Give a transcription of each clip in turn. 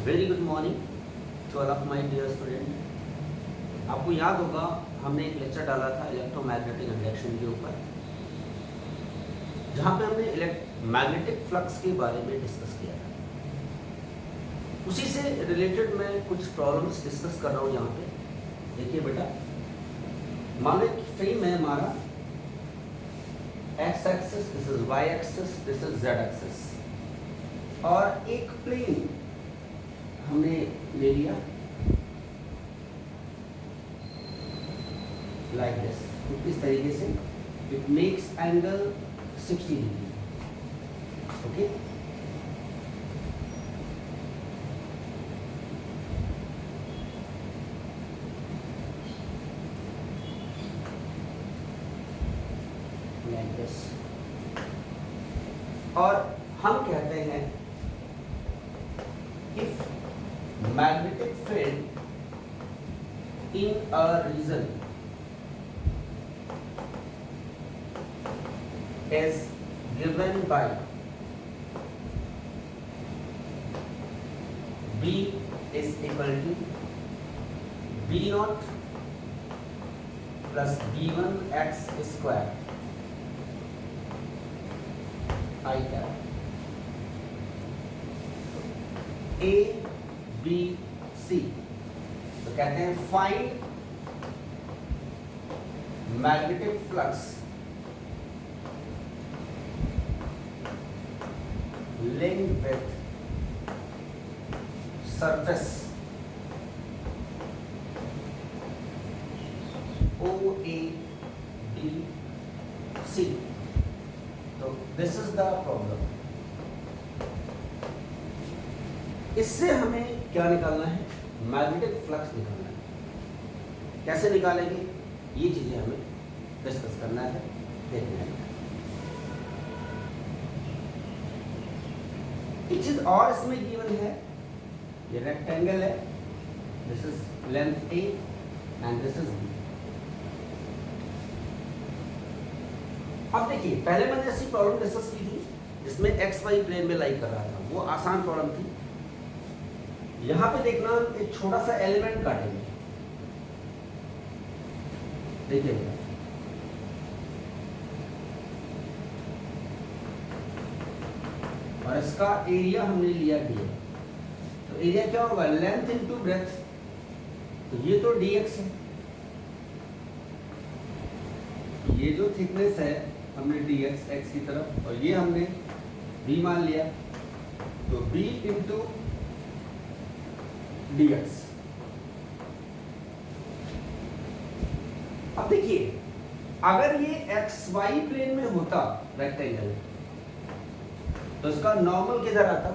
Very good morning to all of my dear student. आपको याद होगा हमने एक लेक्चर डाला था इलेक्ट्रोमैग्नेटिक इंडक्शन के ऊपर, जहाँ पे हमने मैग्नेटिक फ्लक्स के बारे में डिस्कस किया था। उसी से रिलेटेड मैं कुछ प्रॉब्लम्स डिस्कस कर रहा हूँ यहाँ पे। देखिए बेटा, मान लो फ्रेम है हमारा X axis, this is Y axis, this is Z axis, और एक प्लेन हमने ले लिया लाइक दिस। इस तरीके से it makes angle 60 degree. Okay, like this. और हम कहते हैं if magnetic field in a region is given by B is equal to B naught plus B1 x square I cap A B C। तो कहते हैं find magnetic flux linked with surface OABC। तो this is the problem. इससे हमें क्या निकालना है? Magnetic flux निकालना है। कैसे निकालेंगे, ये चीजें हमें डिस्कस करना है, देखना है। एक चीज और इसमें गिवन है, ये रेक्टेंगल है, this is length A and this is B। अब देखिए, पहले मैंने ऐसी प्रॉब्लम डिस्कस की थी जिसमें एक्स वाई प्लेन में लाई कर रहा था, वो आसान प्रॉब्लम थी। यहां पे देखना, एक छोटा सा एलिमेंट काटेंगे। देखिए, और इसका एरिया हमने लिया डी। तो एरिया क्या होगा? Length into breadth. तो ये तो dx है, ये जो थिकनेस है हमने dx x की तरफ, और ये हमने b मान लिया, तो b इंटू dx। अब देखिए, अगर ये एक्स वाई प्लेन में होता रेक्टेंगल, तो इसका नॉर्मल किधर आता?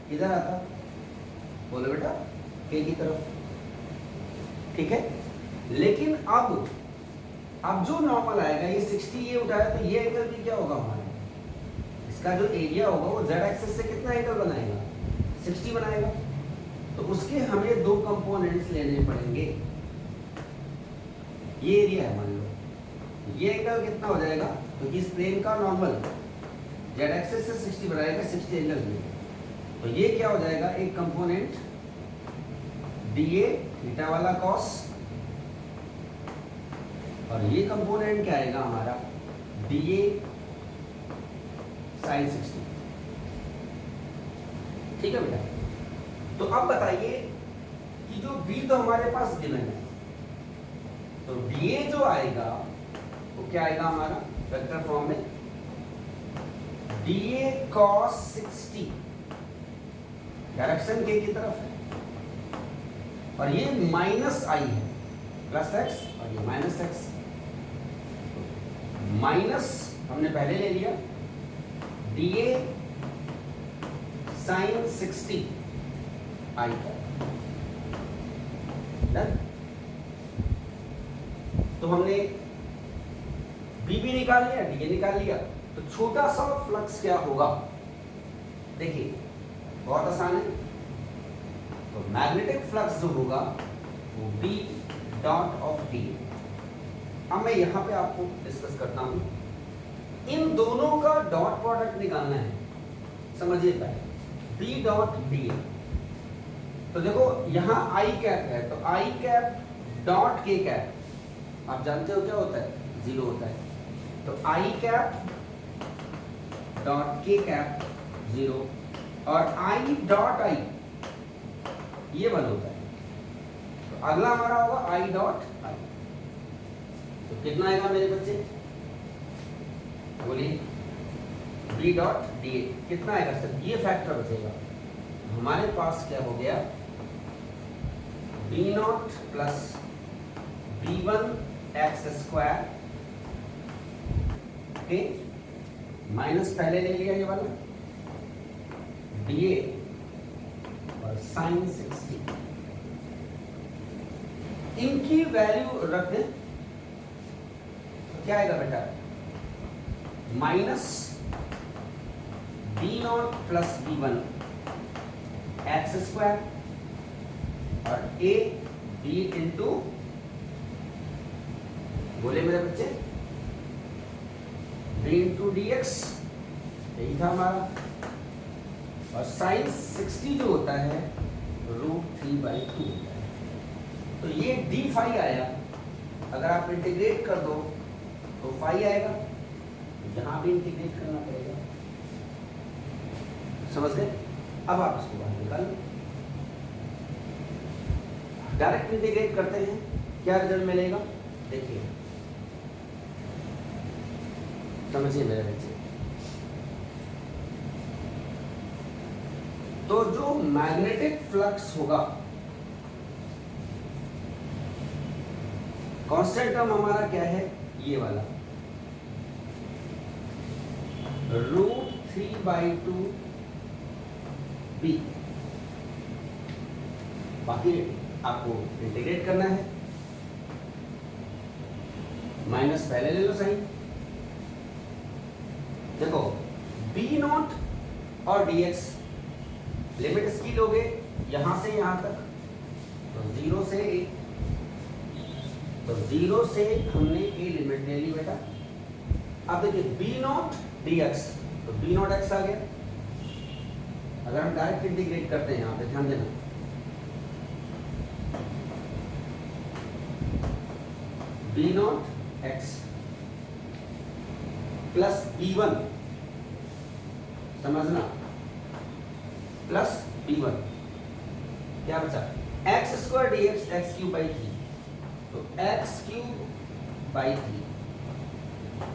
किधर आता? बोलो बेटा, के की तरफ। ठीक है, लेकिन अब जो नॉर्मल आएगा, ये 60 ये उठाया, तो ये एंगल भी क्या होगा हमारा? इसका जो एरिया होगा वो जेड एक्सिस से कितना एंगल बनाएगा? 60 बनाएगा। तो उसके हमें दो कंपोनेंट्स लेने पड़ेंगे। ये एरिया है, मान लो ये एंगल कितना हो जाएगा? तो इस प्लेन का नॉर्मल जेड एक्सिस से 60 बनाएगा, 60 एंगल में। तो ये क्या हो जाएगा? एक कंपोनेंट DA थीटा वाला कॉस, और ये कंपोनेंट क्या आएगा हमारा? DA sine 60। ठीक है बेटा। तो अब बताइए कि जो B तो हमारे पास गिवन है, तो DA जो आएगा वो क्या आएगा हमारा वेक्टर फॉर्म में? DA cos 60, डायरेक्शन K की तरफ है, और ये माइनस I है, प्लस x, और ये माइनस x। माइनस हमने पहले ले लिया, DA साइन 60 I का डन। तो हमने B भी निकाल लिया, DA निकाल लिया। तो छोटा सा फ्लक्स क्या होगा? देखिए, बहुत आसान है। तो मैग्नेटिक फ्लक्स जो होगा वो B डॉट ऑफ D। अब मैं यहां पे आपको डिस्कस करता हूं। इन दोनों का डॉट प्रोडक्ट निकालना है। समझिए पहले, बी डॉट डी तो देखो यहाँ आई कैप है, तो आई कैप डॉट के कैप आप जानते हो क्या होता है, 0 होता है। तो आई कैप डॉट के कैप 0 और आई डॉट आई ये 1 होता है। तो अगला हमारा होगा आई डॉट आई। तो कितना आएगा मेरे बच्चे, बोलिए, बी डॉट डी ए कितना आएगा सर, ये फैक्टर बचेगा। हमारे पास क्या हो गया, B not plus b1 X square के माइनस पहले ले लिया ये वाला dA और साइन 60, इनकी वैल्यू रख दें तो क्या आएगा बेटा, minus B not plus b1 X square और a b इंटू, बोले मेरे बच्चे, b इंटू डी एक्स, यही था हमारा, और साइन 60 जो होता है √3/2 होता है। तो ये d फाई आया, अगर आप इंटीग्रेट कर दो तो फाई आएगा, जहां भी इंटीग्रेट करना पड़ेगा, समझ गए। अब आप इसको बाहर निकाल लो, डायरेक्ट इंटीग्रेट करते हैं, क्या रिजल्ट मिलेगा देखिए, समझिए मेरे बच्चे। तो जो मैग्नेटिक फ्लक्स होगा, कांस्टेंट टर्म हमारा क्या है, ये वाला √3/2 b, बाकी आपको इंटीग्रेट करना है, माइनस पहले ले लो सही। देखो b नॉट और dx लिमिट इसकी लोगे यहां से यहां तक, तो 0 से a, तो 0 से हमने a लिमिट ले ली बेटा। अब देखिए b नॉट dx, तो b नॉट x आ गया। अगर हम डायरेक्ट इंटीग्रेट करते हैं, यहां पे ध्यान देना, b not x plus b1, समझना, प्लस b1 क्या बचा, x square D x x cube by 3, तो एक्स क्यूब बाई 3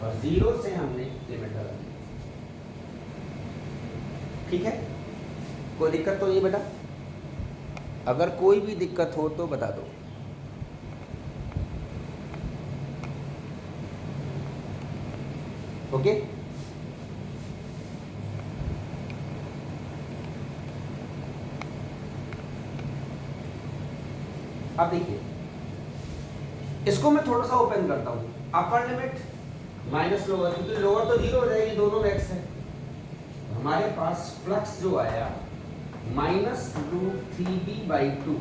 और 0 से हमने लिमिट लगा दी। ठीक है, कोई दिक्कत तो नहीं बेटा, अगर कोई भी दिक्कत हो तो बता दो। ओके, अब देखिए इसको मैं थोड़ा सा ओपन करता हूं, अपर लिमिट माइनस लोअर, क्योंकि लोअर तो 0 हो जाएगी, दोनों में x है। हमारे पास फ्लक्स जो आया -√3b/2,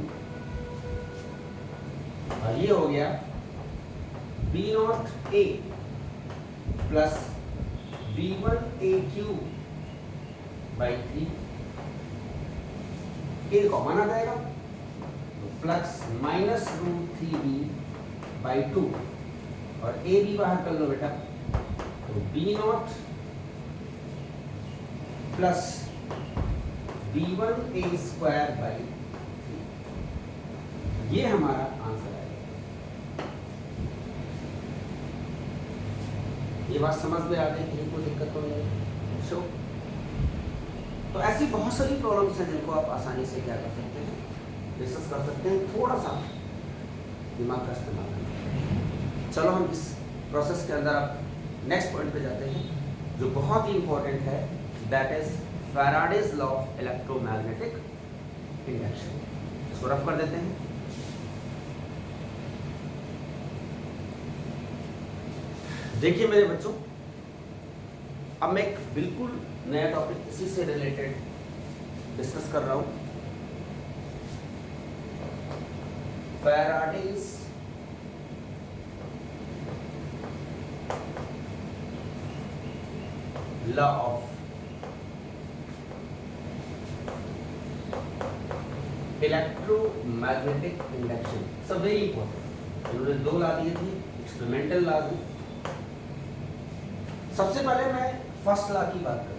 और ये हो गया b not a plus b1a³ 3, common आ जाएगा, तो फ्लक्स -√3b/2 और a भी बाहर कर लो बेटा, तो b नॉट प्लस b1a²/3, ये हमारा आंसर आएगा। ये बात समझ में आ गई, कोई दिक्कत तो नहीं। शो तो ऐसी बहुत सारी प्रॉब्लम्स हैं जिनको आप आसानी से क्या कर सकते हैं, डिस्कस कर सकते हैं, थोड़ा सा दिमाग का इस्तेमाल करना। चलो हम इस प्रोसेस के अंदर अब नेक्स्ट पॉइंट पे जाते हैं, जो बहुत ही इंपॉर्टेंट है, that is Faraday's law of electromagnetic induction. इसको रफ कर देते हैं। देखिए मेरे बच्चों, अब मैं एक बिल्कुल नया टॉपिक इसी से रिलेटेड डिस्कस कर रहा हूं, Faraday's law of electromagnetic induction, सब वेरी इंपॉर्टेंट। इन्होंने दो ला दिए थे, एक्सपेरिमेंटल ला दी। सबसे पहले मैं फर्स्ट लॉ की बात करूं।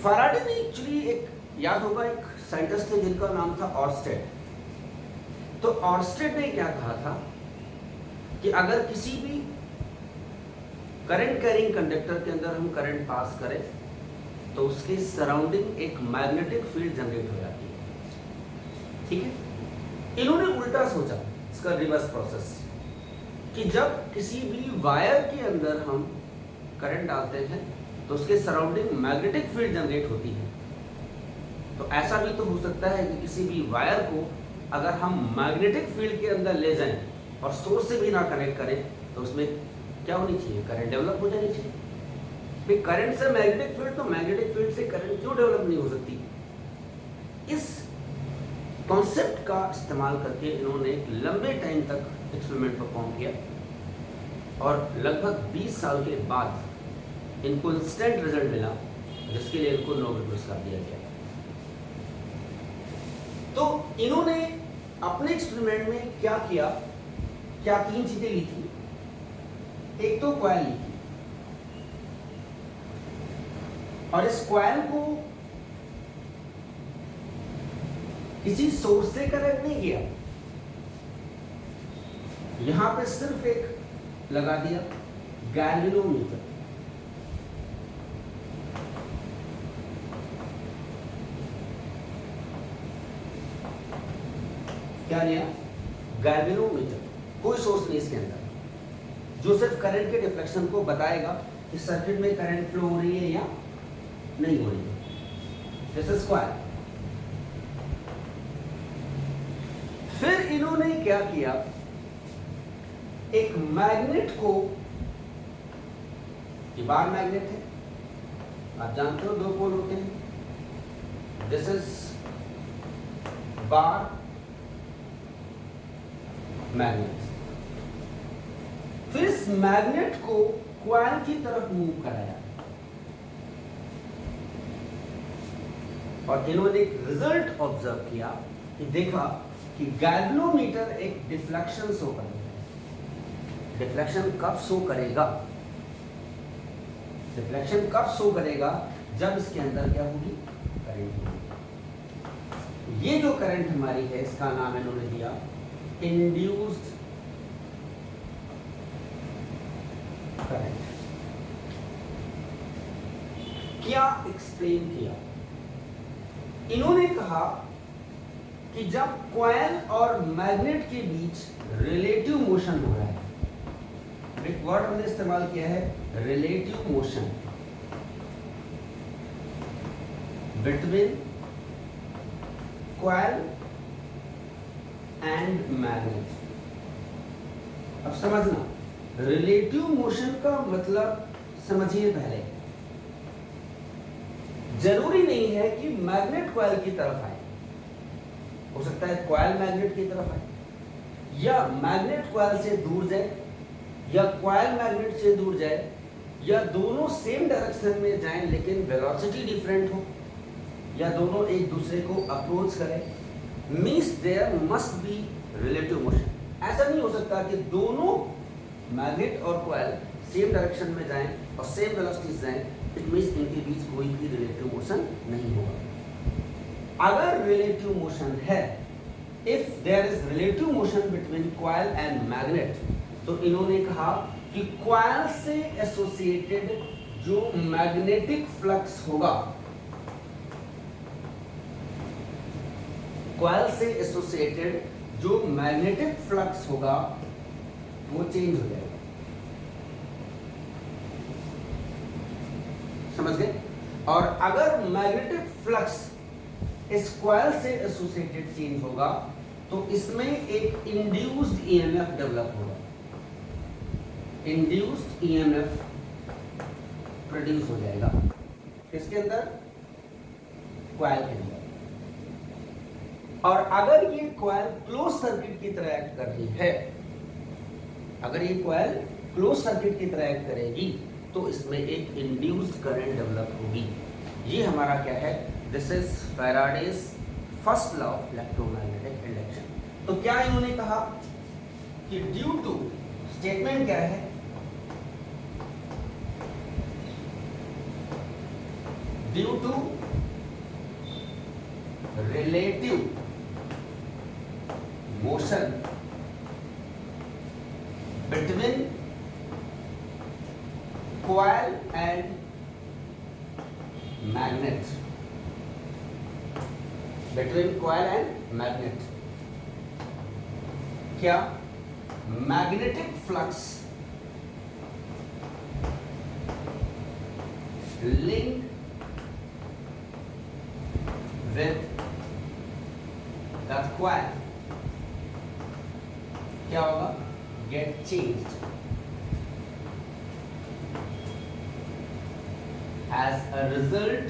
फैराडे ने एक्चुअली एक, याद होगा, एक साइंटिस्ट थे जिनका नाम था ऑर्स्टेड। तो ऑर्स्टेड ने क्या कहा था कि अगर किसी भी करंट कैरिंग कंडक्टर के अंदर हम करंट पास करें तो उसके सराउंडिंग एक मैग्नेटिक फील्ड जनरेट हो जाती है। ठीक है, इन्होंने उल्टा सोचा, इसका रिवर्स प्रोसेस, कि जब किसी भी वायर के अंदर हम करंट डालते हैं तो उसके सराउंडिंग मैग्नेटिक फील्ड जनरेट होती है। तो ऐसा भी तो हो सकता है कि किसी भी वायर को अगर हम मैग्नेटिक फील्ड के अंदर ले जाएं और सोर्स से भी ना कनेक्ट करें तो उसमें क्या होनी चाहिए, करंट डेवलप हो जानी चाहिए। भाई करंट से मैग्नेटिक फील्ड, तो मैग्नेटिक फील्ड से करंट क्यों डेवलप नहीं हो सकती? इस कॉन्सेप्ट का इस्तेमाल करके इन्होंने एक लंबे टाइम तक एक्सपेरिमेंट परफॉर्म किया और लगभग 20 साल के बाद इनको इंस्टेंट रिजल्ट मिला, जिसके लिए इनको नोबेल पुरस्कार दिया गया। तो इन्होंने अपने एक्सपेरिमेंट में क्या किया, क्या तीन चीजें ली थी। एक तो कॉइल ली थी और इस कॉइल को किसी सोर्स से कनेक्ट नहीं किया, यहां पे सिर्फ एक लगा दिया गैल्वेनोमीटर। क्या लिया? गैल्वेनोमीटर। कोई सोर्स नहीं इसके अंदर, जो सिर्फ करंट के डिफ्लेक्शन को बताएगा कि सर्किट में करंट फ्लो हो रही है या नहीं हो रही है। This is coil. फिर इन्होंने क्या किया, एक मैग्नेट को, ये बार मैग्नेट है, आप जानते हो दो पोल होते हैं, दिस इज बार मैग्नेट। फिर इस मैग्नेट को कॉइल की तरफ मूव कराया और इन्होंने एक रिजल्ट ऑब्जर्व किया कि देखा कि गैल्वेनोमीटर एक डिफ्लेक्शन शो करेगा। डिफ्लेक्शन कब शो करेगा? डिफ्लेक्शन कब शो करेगा? जब इसके अंदर क्या होगी, करंट होगी। ये जो करंट हमारी है, इसका नाम इन्होंने दिया इंड्यूस्ड करंट। क्या एक्सप्लेन किया? इन्होंने कहा कि जब कॉइल और मैग्नेट के बीच रिलेटिव मोशन हो रहा है, एक वर्ड हमने इस्तेमाल किया है relative motion, between coil and magnet. अब समझना, रिलेटिव मोशन का मतलब समझिए। पहले जरूरी नहीं है कि मैग्नेट कॉइल की तरफ आए, हो सकता है कॉइल मैग्नेट की तरफ आए, या मैग्नेट कॉइल से दूर जाए, या कॉइल मैग्नेट से दूर जाए, या दोनों सेम डायरेक्शन में जाएं लेकिन वेलोसिटी डिफरेंट हो, या दोनों एक दूसरे को अप्रोच करें। Means there must be relative motion. ऐसा नहीं हो सकता कि दोनों मैग्नेट और कॉइल सेम डायरेक्शन में जाएं और सेम वेलोसिटी से जाएं, इट मीन्स इनके बीच कोई भी रिलेटिव मोशन नहीं होगा। अगर रिलेटिव मोशन है, if there is relative motion between coil and magnet, तो इन्होंने कहा कि कॉइल से एसोसिएटेड जो मैग्नेटिक फ्लक्स होगा, कॉइल से एसोसिएटेड जो मैग्नेटिक फ्लक्स होगा वो चेंज हो जाएगा। समझ गए? और अगर मैग्नेटिक फ्लक्स इस कॉइल से एसोसिएटेड चेंज होगा तो इसमें एक इंड्यूस्ड ईएमएफ डेवलप होगा। इंड्यूस्ड ईएमएफ प्रोड्यूस हो जाएगा किसके अंदर? कॉइल के अंदर। और अगर ये कॉइल क्लोज सर्किट की तरह एक्ट कर रही है, अगर ये कॉइल क्लोज सर्किट की तरह एक्ट करेगी तो इसमें एक इंड्यूस्ड करंट डेवलप होगी। ये हमारा क्या है, this is Faraday's first law of electromagnetic induction. तो क्या इन्होंने कहा कि ड्यू टू, स्टेटमेंट क्या है, due to relative motion between coil and magnet, between coil and magnet, क्या magnetic flux link with the coil क्या होगा, get changed as a result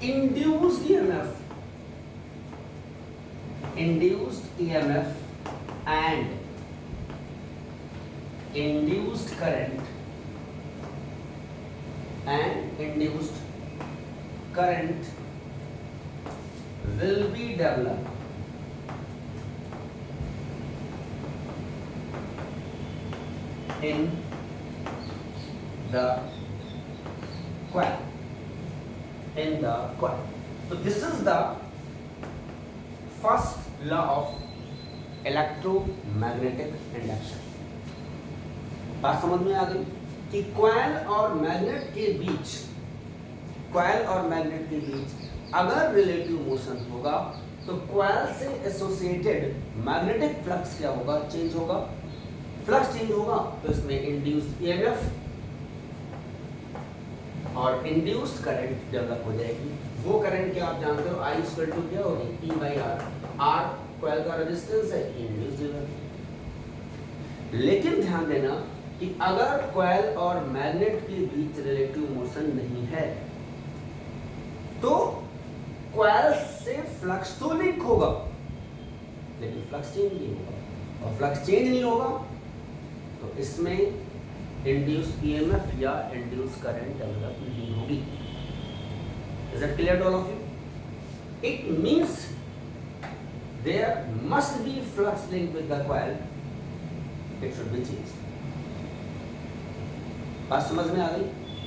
induced EMF and induced current will be developed in the coil. So this is the first law of electromagnetic induction. बात समझ में आ गई कि coil और magnet के बीच अगर रिलेटिव मोशन होगा तो कॉइल से एसोसिएटेड मैग्नेटिक फ्लक्स क्या होगा, चेंज होगा। फ्लक्स चेंज होगा तो इसमें इंड्यूस्ड ईएमएफ और इंड्यूस्ड करंट डेवलप हो जाएगी। वो करंट क्या आप जानते हो, I इक्वल टू क्या होगी, P by R। R coil का रेजिस्टेंस है, इंड्यूस्ड ईएमएफ। लेकिन ध्यान देना कि अगर कॉइल और मैग्नेट के बीच रिलेटिव मोशन नहीं है तो कॉइल से फ्लक्स तो लिंक होगा लेकिन फ्लक्स चेंज नहीं होगा, और फ्लक्स चेंज नहीं होगा तो इसमें इंड्यूस्ड ईएमएफ या इंड्यूस्ड करंट डेवलप नहीं होगी। Is it clear to all of you? It means there must be flux link with the coil, it should be changed. बात समझ में आ गई?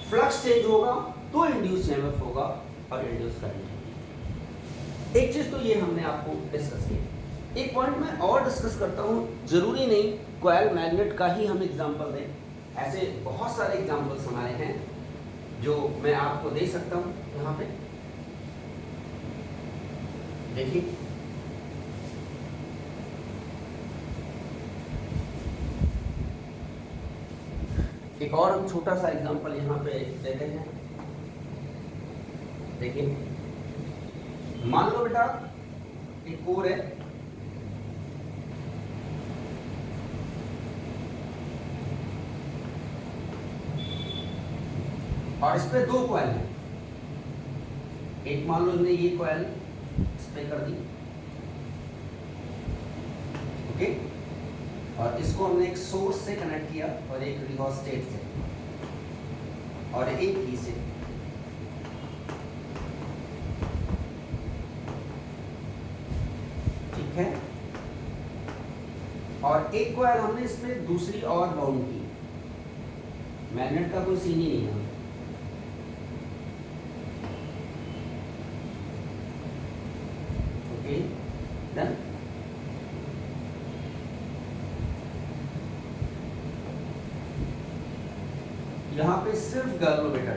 फ्लक्स चेंज होगा तो इंड्यूस्ड ईएमएफ होगा और इंड्यूस्ड करंट होगी। एक चीज तो ये हमने आपको डिस्कस की। एक पॉइंट मैं और डिस्कस करता हूं, जरूरी नहीं कॉइल मैग्नेट का ही हम एग्जांपल दें, ऐसे बहुत सारे एग्जांपल्स हमारे हैं जो मैं आपको दे सकता हूं। यहाँ पे देखिए, एक और हम छोटा सा एग्जांपल यहाँ पे देते हैं। देखिए, मान लो बेटा एक कोर है, और इस पे दो कॉइल हैं। एक मान लो हमने ये कॉइल इस पे कर दी, ओके, और इसको हमने एक सोर्स से कनेक्ट किया और एक रियोस्टेट से और एक की से। ठीक है, और एक कॉइल हमने इसमें दूसरी और बाउंड की। मैग्नेट का कोई सीन ही नहीं है। Okay, done. यहां पे सिर्फ गर्म बेटा,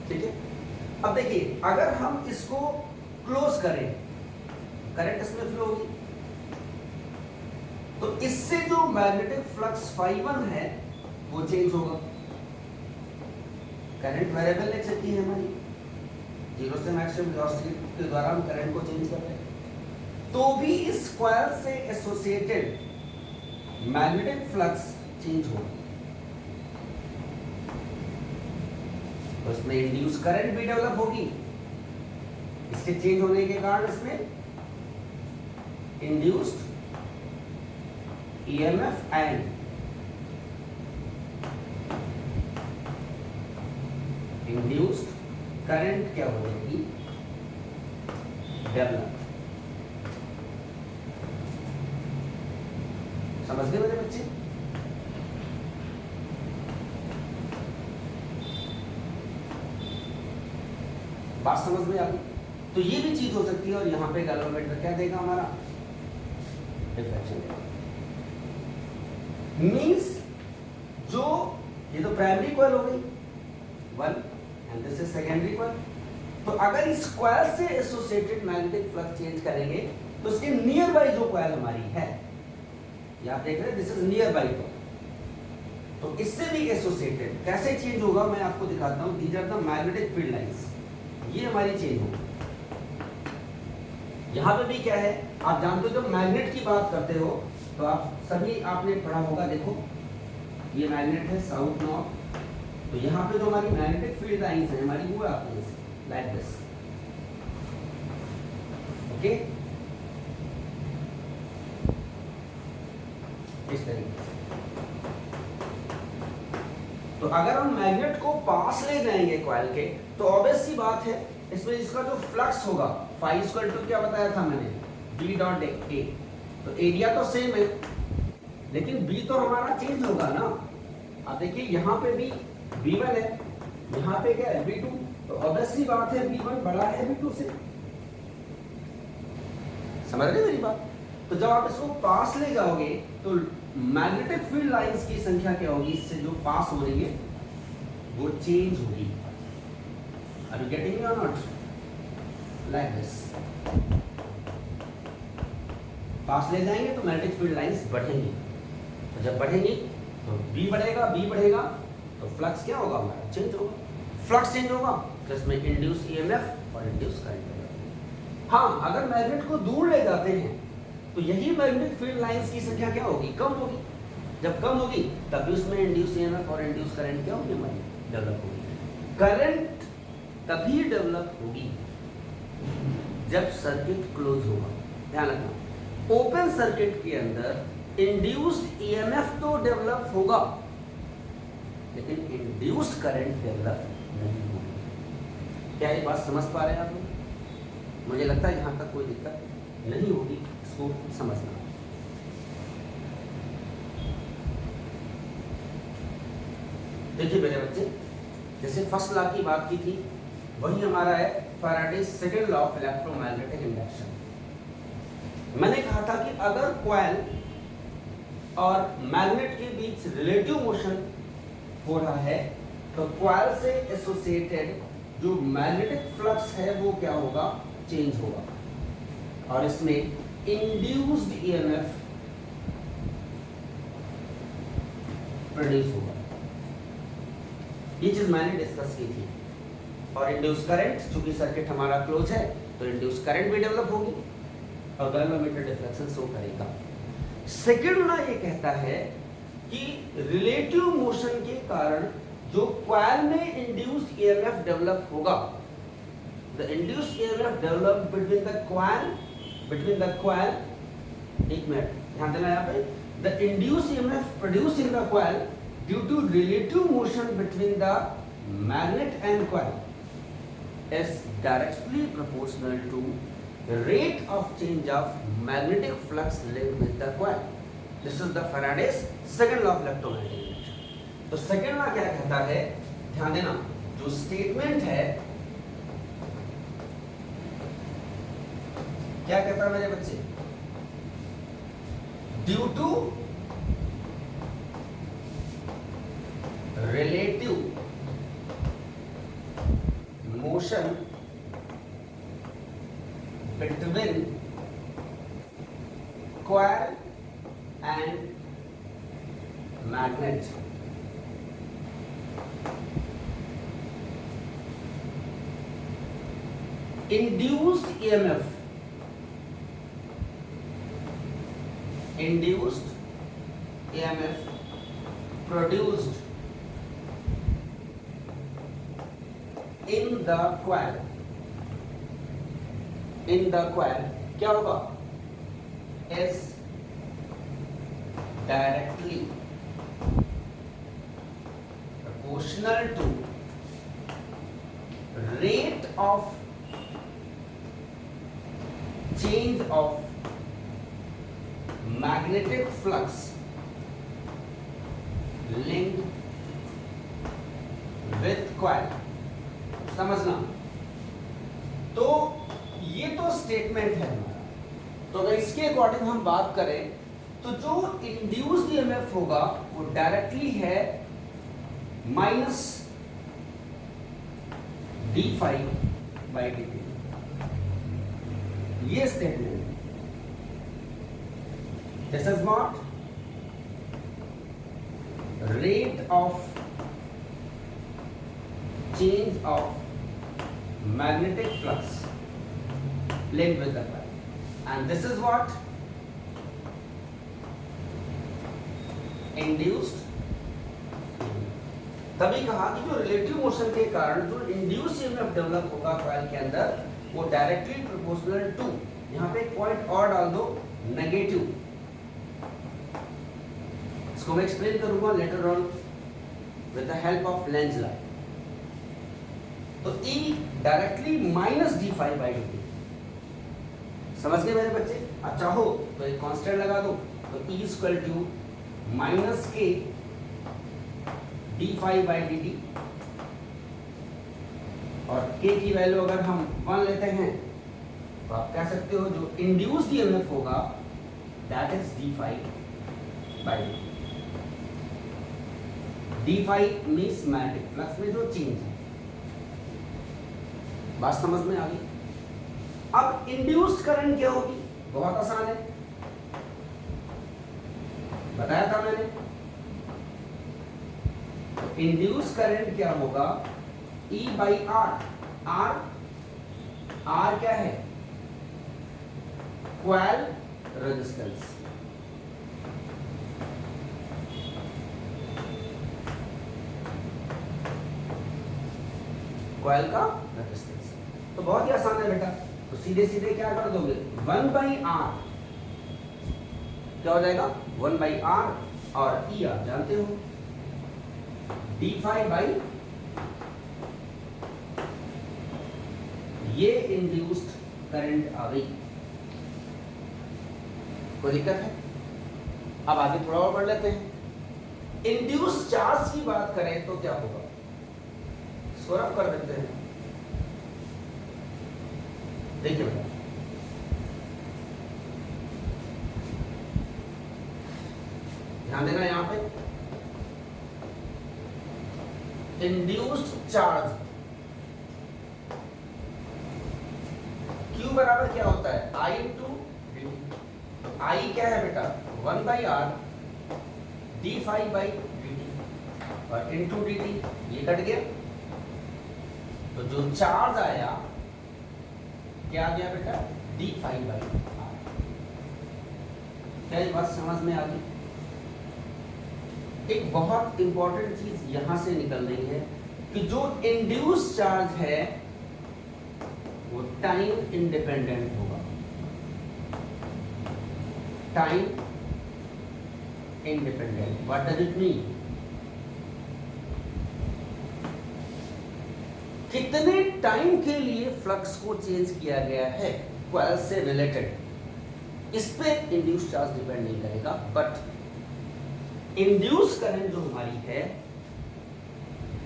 ठीक है। अब देखिए, अगर हम इसको क्लोज करें, करंट इसमें फ्लो होगी, तो इससे जो मैग्नेटिक फ्लक्स φ1 है वो चेंज होगा। करंट वेरिएबल लिख सकती है हमारी, 0 से मैक्सिमम वेलोसिटी के द्वारा हम करंट को चेंज कर रहे हैं, तो भी इस कॉइल से एसोसिएटेड मैग्नेटिक फ्लक्स चेंज होगा। तो इसमें इंड्यूस करंट भी डेवलप होगी इसके चेंज होने के कारण इसमें induced EMF and induced current क्या हो जाएगी, डेवलप। समझ गए मेरे बच्चे? बात समझ में आ गई? तो ये भी चीज हो सकती है। और यहां पे गैल्वेनोमीटर क्या देगा हमारा, डिफ्रैक्शन देगा। मींस जो ये तो प्राइमरी कॉइल हो गई one and this is secondary coil. तो अगर इस कॉइल से एसोसिएटेड मैग्नेटिक फ्लक्स चेंज करेंगे तो उसके नियर बाई जो कॉइल हमारी है, ये आप देख रहे हैं, this is near by coil, तो इससे भी एसोसिएटेड कैसे चेंज होगा मैं आपको दिखाता हूं। These are the magnetic field lines, ये हमारी चेंज होगी। यहां पे भी क्या है, आप जानते हो जब मैग्नेट की बात करते हो तो आप सभी आपने पढ़ा होगा, देखो ये मैग्नेट है साउथ नॉर्थ, तो यहाँ पे जो हमारी मैग्नेटिक फील्ड लाइंस है हमारी वो आती है लाइक दिस, ओके, इस तरीके से। तो अगर हम मैग्नेट को पास ले जाएंगे कॉइल के तो ऑब्वियस सी बात है इसमें इसका जो फ्लक्स होगा फाई इक्वल टू क्या बताया था मैंने, बी डॉट ए। तो एरिया तो सेम है लेकिन बी तो हमारा चेंज होगा ना। आप देखिए यहाँ पे भी B1 है, यहाँ पे क्या है B2, तो ऑब्वियस सी बात है B1 बड़ा है B2 से। समझ रहे मेरी बात? तो जब आप इसको पास ले जाओगे तो मैग्नेटिक फील्ड लाइंस की संख्या क्या होगी, इससे जो पास हो रही है वो चेंज होगी। आर यू गेटिंग मी और नॉट? लाइक दिस, पास ले जाएंगे तो मैग्नेटिक फील्ड लाइंस बढ़ेंगी, तो जब बढ़ेंगी तो B बढ़ेगा तो फ्लक्स क्या होगा हमारा, चेंज होगा। फ्लक्स चेंज होगा तो इसमें इंड्यूस ईएमएफ और इंड्यूस करंट होगा। हाँ, अगर मैग्नेट को दूर ले जाते हैं तो यही मैग्नेटिक फील्ड लाइंस की संख्या क्या होगी, कम होगी। जब कम होगी तब भी उसमें इंड्यूस ईएमएफ और इंड्यूस करंट क्या होगी हमारी, डेवलप होगी। करंट तभी डेवलप होगी जब सर्किट क्लोज होगा। ध्यान रखना, ओपन सर्किट के अंदर इंड्यूस्ड ईएमएफ तो डेवलप होगा लेकिन इंड्यूस्ड करंट डेवलप नहीं होगी। क्या ये बात समझ पा रहे हैं आप लोग? मुझे लगता है यहां तक कोई दिक्कत नहीं होगी, इसको समझना। देखिए मेरे बच्चे, जैसे फर्स्ट लॉ की बात की थी वही हमारा है Faraday's second law of electromagnetic induction. मैंने कहा था कि अगर कॉइल और मैग्नेट के बीच रिलेटिव मोशन हो रहा है तो कॉइल से एसोसिएटेड जो मैग्नेटिक फ्लक्स है वो क्या होगा, चेंज होगा, और इसमें इंड्यूस्ड ईएमएफ प्रोड्यूस होगा। ये चीज मैंने डिस्कस की थी। और इंड्यूस करंट, चूंकि सर्किट हमारा क्लोज है तो इंड्यूस करंट भी डेवलप होगी और गैल्वेनोमीटर डिफ्लेक्शन शो करेगा। सेकंड लॉ ये कहता है कि रिलेटिव मोशन के कारण जो कॉइल में इंड्यूस्ड ईएमएफ डेवलप होगा, the induced EMF develop between the coil, एक मिनट ध्यान देना यहाँ पे, the induced EMF produced in the coil due to relative motion between the magnet and coil is directly proportional to the rate of change of magnetic flux linked with the coil. This is the Faraday's second law of electromagnetic induction. तो second law क्या कहता है, ध्यान देना, जो statement है क्या कहता है मेरे बच्चे, due to relative motion between coil and magnet, induced EMF produced in the coil in the coil क्या होगा, is directly proportional to rate of change of magnetic flux linked with coil। समझना, तो ये तो स्टेटमेंट है हमारा। तो अगर इसके अकॉर्डिंग हम बात करें तो जो इंड्यूस्ड ईएमएफ होगा वो डायरेक्टली है माइनस d∅/dt। ये statement this is not rate of change of magnetic flux linked with the coil, and this is what induced। तभी कहा कि जो रिलेटिव मोशन के कारण जो इंड्यूस ईएमएफ डेवलप होगा कॉइल के अंदर वो डायरेक्टली प्रोपोर्शनल टू, यहां पे एक पॉइंट और डाल दो, नेगेटिव। इसको मैं एक्सप्लेन करूंगा later on with the help of length line. तो E डायरेक्टली माइनस d∅/dt। समझ गए मेरे बच्चे? आप चाहो तो एक कांस्टेंट लगा दो, तो E इक्वल टू माइनस के d∅/dt, और k की वैल्यू अगर हम 1 लेते हैं तो आप कह सकते हो जो इंड्यूस्ड ईएमएफ होगा that is d∅/dt। d∅ means magnetic flux में जो चेंज है। बात समझ में आ गई? अब इंड्यूस्ड करंट क्या होगी? बहुत आसान है, बताया था मैंने। इंड्यूस्ड करंट क्या होगा, E/R। R क्या है, कॉइल रेजिस्टेंस। कॉइल का रेजिस्टेंस तो बहुत ही आसान है बेटा। तो सीधे सीधे क्या कर दोगे, 1/R क्या हो जाएगा, 1/R, और E आप जानते हो d∅, ये इंड्यूस्ड करंट आ गई। कोई दिक्कत है? अब आगे थोड़ा और पढ़ लेते हैं। इंड्यूस्ड चार्ज की बात करें तो क्या होगा, इसको रफ कर देते हैं। देखिए बेटा, ध्यान देना यहां पे, इंड्यूस्ड चार्ज Q बराबर क्या होता है, I इंटू dt। I क्या है बेटा, 1/R d∅/dt, और इंटू dt, ये कट गया। तो जो चार्ज आया क्या आ गया बेटा, d∅/R। क्या ये बात समझ में आ गई? एक बहुत इंपॉर्टेंट चीज यहां से निकल रही है कि जो इंड्यूस चार्ज है वो टाइम इंडिपेंडेंट होगा। Time independent, what does it mean? कितने टाइम के लिए फ्लक्स को चेंज किया गया है कॉइल से रिलेटेड, इस पे इंड्यूस चार्ज डिपेंड नहीं करेगा, बट इंड्यूस करंट जो हमारी है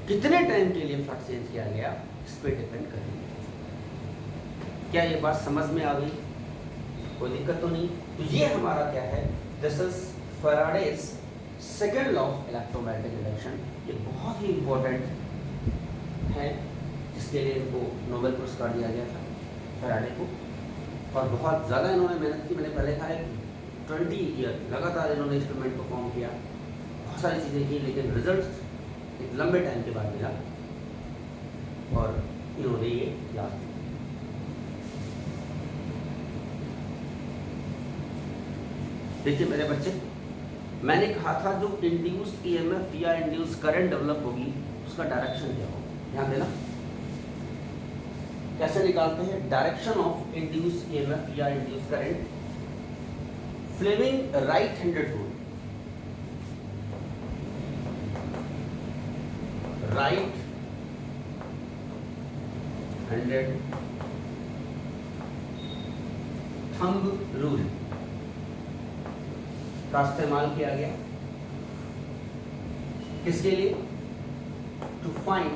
कितने टाइम के लिए फ्लक्स चेंज किया गया इस पे डिपेंड करेगी। क्या ये बात समझ में आ गई? कोई दिक्कत तो नहीं? तो ये हमारा क्या है, this is Faraday's second law of electromagnetic induction. ये बहुत ही इंपॉर्टेंट है, जिसके लिए इनको नोबेल पुरस्कार दिया गया था फैराडे को, और बहुत ज़्यादा इन्होंने मेहनत की। मैंने पहले कहा है 20 ईयर लगातार इन्होंने एक्सपेरिमेंट परफॉर्म किया, बहुत सारी चीज़ें की, लेकिन रिजल्ट एक लंबे टाइम के बाद मिला और इन्होंने ये याद किया। देखिए मेरे बच्चे, मैंने कहा था जो इंड्यूस्ड ईएमएफ या इंड्यूस्ड करंट डेवलप होगी उसका डायरेक्शन क्या होगा, ध्यान देना। कैसे निकालते हैं? डायरेक्शन ऑफ इंड्यूस ईएमएफ या induce current, Fleming right handed rule, right handed thumb rule का इस्तेमाल किया गया। किसके लिए? To find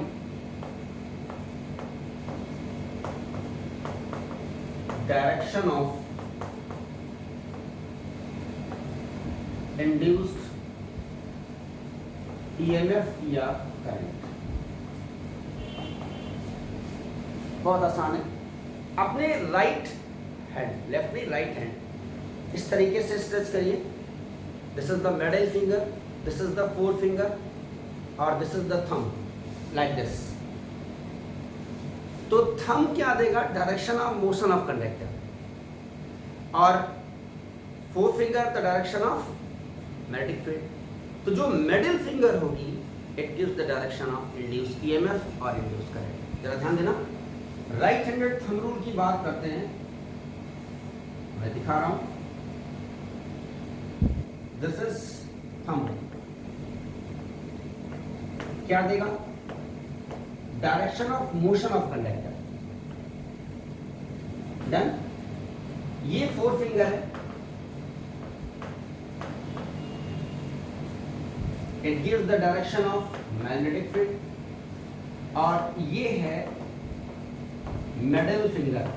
direction of induced EMF या करंट। बहुत आसान है। अपने राइट हैंड, लेफ्ट नहीं राइट हैंड, इस तरीके से स्ट्रेच करिए। This is the middle finger, this is the fore finger और this is the thumb, like this. तो थंब क्या देगा? Direction of motion of conductor और four finger the direction of magnetic field. तो जो मिडिल फिंगर होगी it gives the direction of induced EMF और induced current. जरा ध्यान देना। राइट हैंडेड थंब रूल की बात करते हैं, मैं दिखा रहा हूं। दिस इज थंब, क्या देगा? Direction of motion of conductor. Done. ये फोर फिंगर है, it gives the direction of magnetic field और ये है middle finger,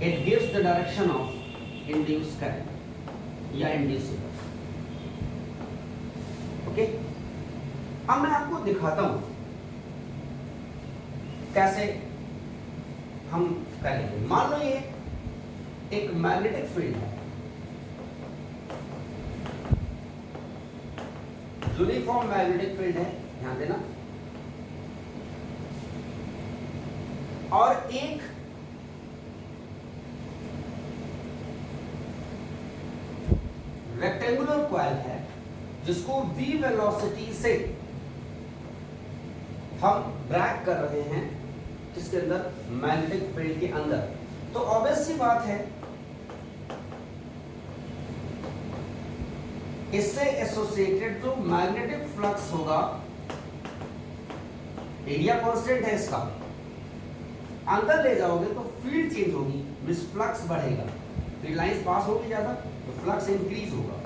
it gives the direction of induce current या इंड्यूस ईएमएफ। ओके, अब मैं आपको दिखाता हूं कैसे हम करेंगे। मान लो ये एक मैग्नेटिक फील्ड है, यूनिफॉर्म मैग्नेटिक फील्ड है, ध्यान देना, और एक रेक्टेंगुलर कॉइल है जिसको v वेलोसिटी से हम ड्रैग कर रहे हैं किसके अंदर? मैग्नेटिक फील्ड के अंदर। तो ऑब्वियस सी बात है इससे एसोसिएटेड जो मैग्नेटिक फ्लक्स होगा, एरिया कांस्टेंट है इसका, अंदर ले जाओगे तो फील्ड चेंज होगी, मिस फ्लक्स बढ़ेगा, फील्ड लाइंस पास होगी ज्यादा तो फ्लक्स इंक्रीज होगा।